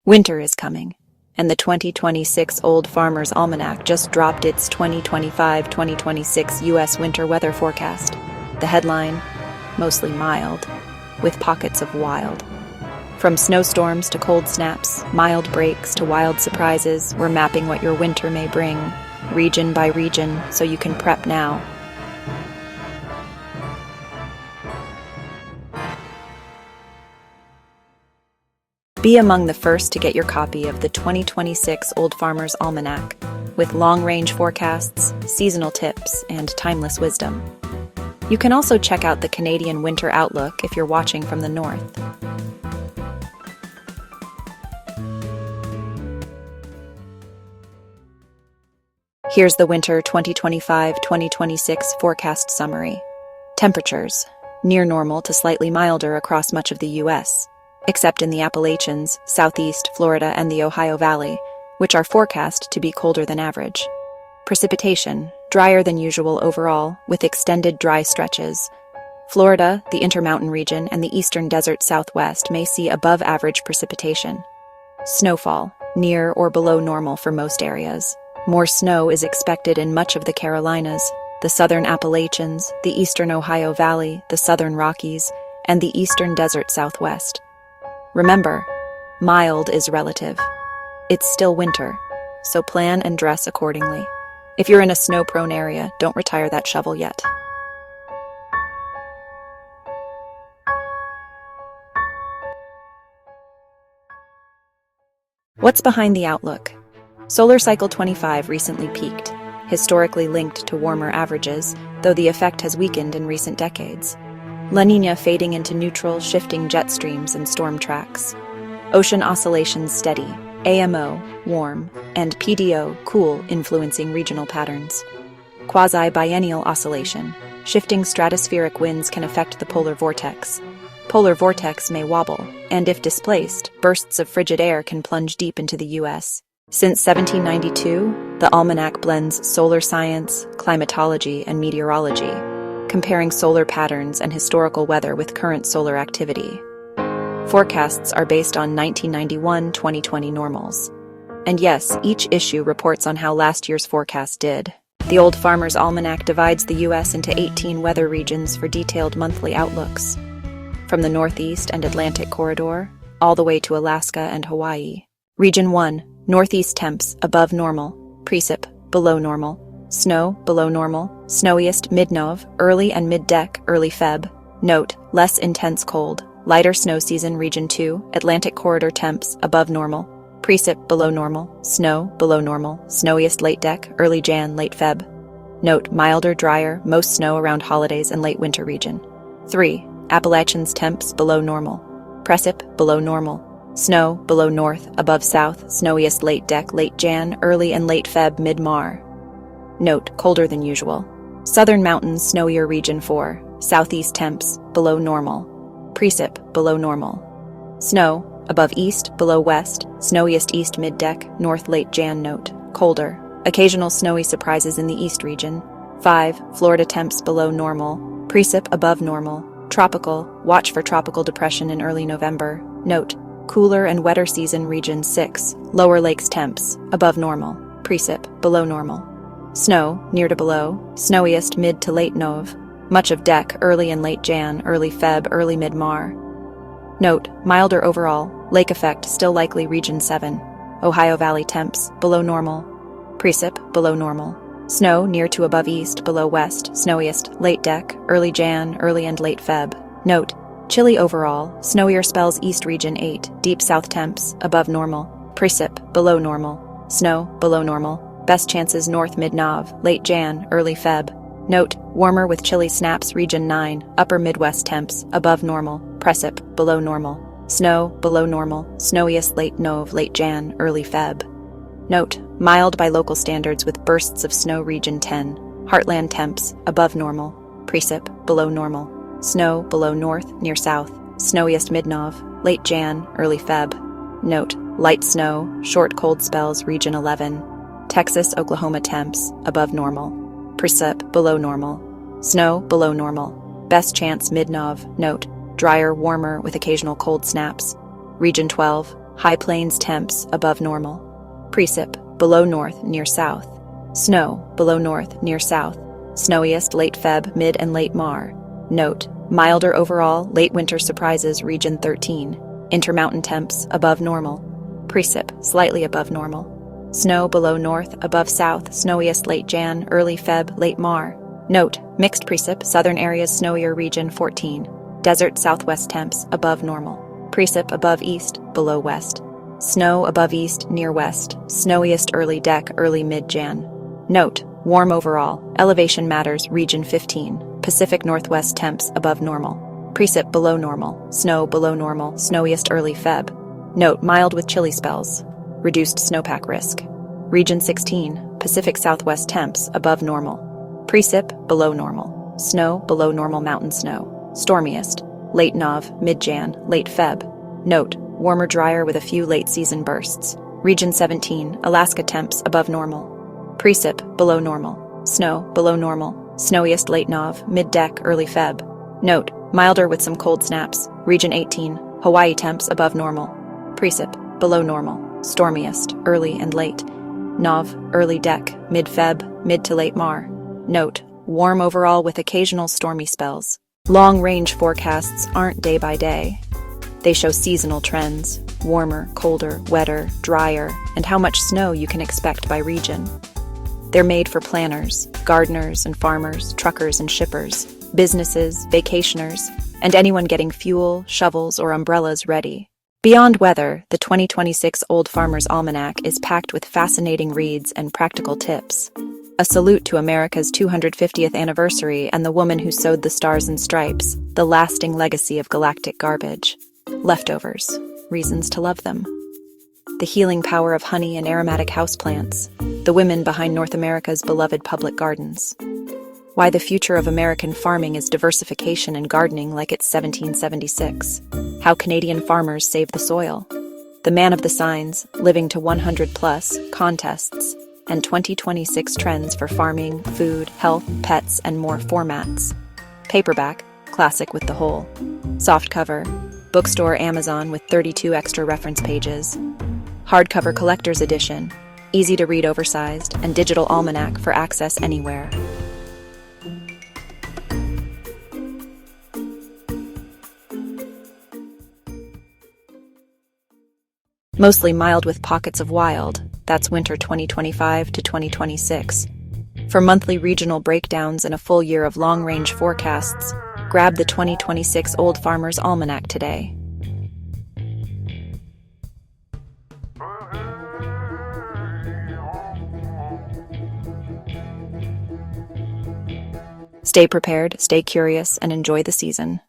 Winter is coming, and the 2026 Old Farmer's Almanac just dropped its 2025-2026 U.S. winter weather forecast. The headline, mostly mild, with pockets of wild. From snowstorms to cold snaps, mild breaks to wild surprises, we're mapping what your winter may bring, region by region, so you can prep now. Be among the first to get your copy of the 2026 Old Farmer's Almanac, with long-range forecasts, seasonal tips, and timeless wisdom. You can also check out the Canadian Winter Outlook if you're watching from the north. Here's the winter 2025-2026 forecast summary. Temperatures: near normal to slightly milder across much of the U.S., except in the Appalachians, southeast Florida, and the Ohio Valley, which are forecast to be colder than average. Precipitation: drier than usual overall, with extended dry stretches. Florida, the Intermountain region, and the eastern desert southwest may see above-average precipitation. Snowfall: near or below normal for most areas. More snow is expected in much of the Carolinas, the southern Appalachians, the eastern Ohio Valley, the southern Rockies, and the eastern desert southwest. Remember, mild is relative. It's still winter, so plan and dress accordingly. If you're in a snow-prone area, don't retire that shovel yet. What's behind the outlook? Solar cycle 25 recently peaked, historically linked to warmer averages, though the effect has weakened in recent decades. La Niña fading into neutral, shifting jet streams and storm tracks. Ocean oscillations steady, AMO, warm, and PDO, cool, influencing regional patterns. Quasi-biennial oscillation. Shifting stratospheric winds can affect the polar vortex. Polar vortex may wobble, and if displaced, bursts of frigid air can plunge deep into the U.S. Since 1792, the Almanac blends solar science, climatology, and meteorology, comparing solar patterns and historical weather with current solar activity. Forecasts are based on 1991-2020 normals. And yes, each issue reports on how last year's forecast did. The Old Farmer's Almanac divides the U.S. into 18 weather regions for detailed monthly outlooks, from the Northeast and Atlantic corridor, all the way to Alaska and Hawaii. Region 1, Northeast temps, above normal, precip, below normal, snow, below normal, snowiest mid-Nov, early and mid-Dec, early Feb. Note, less intense cold, lighter snow season. Region 2, Atlantic corridor temps, above normal, precip, below normal, snow, below normal, snowiest late Dec, early Jan, late Feb. Note, milder, drier, most snow around holidays and late winter. Region 3, Appalachians temps, below normal, precip, below normal, snow, below north, above south, snowiest late Dec, late Jan, early and late Feb, mid-Mar. Note, colder than usual. Southern mountains, snowier. Region 4, southeast temps, below normal, precip, below normal. Snow, above east, below west, snowiest east mid-Dec, north late Jan. Note, colder. Occasional snowy surprises in the east region. 5, Florida temps, below normal, precip, above normal, tropical, watch for tropical depression in early November. Note, cooler and wetter season. Region 6, lower lakes temps, above normal, precip, below normal. Snow, near to below, snowiest mid to late Nov, much of Dec, early and late Jan, early Feb, early mid-Mar. Note, milder overall, lake effect still likely. Region 7, Ohio Valley temps, below normal, precip, below normal. Snow, near to above east, below west, snowiest, late Dec, early Jan, early and late Feb. Note, chilly overall, snowier spells. East. Region 8, deep south temps, above normal, precip, below normal, snow, below normal. Best chances north mid-Nov, late Jan, early Feb. Note, warmer with chilly snaps. Region 9, upper Midwest temps, above normal, precip, below normal, snow, below normal, snowiest late Nov, late Jan, early Feb. Note, mild by local standards with bursts of snow. Region 10, heartland temps, above normal, precip, below normal, snow, below north, near south, snowiest mid-Nov, late Jan, early Feb. Note, light snow, short cold spells. Region 11, Texas, Oklahoma temps, above normal, precip, below normal, snow, below normal, best chance mid-Nov. Note, drier, warmer with occasional cold snaps. Region 12, High plains temps above normal. Precip below north near south. Snow below north near south. Snowiest late Feb, mid and late Mar. Note, milder overall, late winter surprises region 13. Intermountain temps above normal. Precip slightly above normal. Snow below north, above south, snowiest late Jan, early Feb, late Mar. Note, mixed precip, southern areas snowier region 14. Desert southwest temps above normal. Precip above east, below west. Snow above east, near west. Snowiest early dec, early mid-Jan. Note, warm overall, elevation matters, region 15. Pacific Northwest temps above normal. Precip below normal. Snow below normal, snowiest early Feb. Note, mild with chilly spells. Reduced snowpack risk. Region 16, Pacific Southwest temps above normal. Precip below normal. Snow below normal mountain snow. Stormiest, late Nov, mid-Jan, late Feb. Note, warmer drier with a few late-season bursts. Region 17, Alaska temps above normal. Precip below normal. Snow below normal. Snowiest late Nov, mid-dec, early Feb. Note, milder with some cold snaps. Region 18, Hawaii temps above normal. Precip below normal. Stormiest, early and late. Nov, early dec, mid-Feb, mid to late Mar. Note, warm overall with occasional stormy spells. Long-range forecasts aren't day by day. They show seasonal trends, warmer, colder, wetter, drier, and how much snow you can expect by region. They're made for planners, gardeners and farmers, truckers and shippers, businesses, vacationers, and anyone getting fuel, shovels, or umbrellas ready. Beyond weather, the 2026 Old Farmer's Almanac is packed with fascinating reads and practical tips. A salute to America's 250th anniversary and the woman who sewed the stars and stripes, the lasting legacy of galactic garbage. Leftovers, reasons to love them. The healing power of honey and aromatic houseplants, the women behind North America's beloved public gardens. Why the future of American farming is diversification and gardening like it's 1776. How Canadian farmers save the soil. The man of the signs, living to 100 plus, contests, and 2026 trends for farming, food, health, pets, and more formats. Paperback, classic with the whole. Softcover, bookstore Amazon with 32 extra reference pages. Hardcover collector's edition, easy to read oversized, and digital almanac for access anywhere. Mostly mild with pockets of wild, that's winter 2025 to 2026. For monthly regional breakdowns and a full year of long-range forecasts, grab the 2026 Old Farmer's Almanac today. Stay prepared, stay curious, and enjoy the season.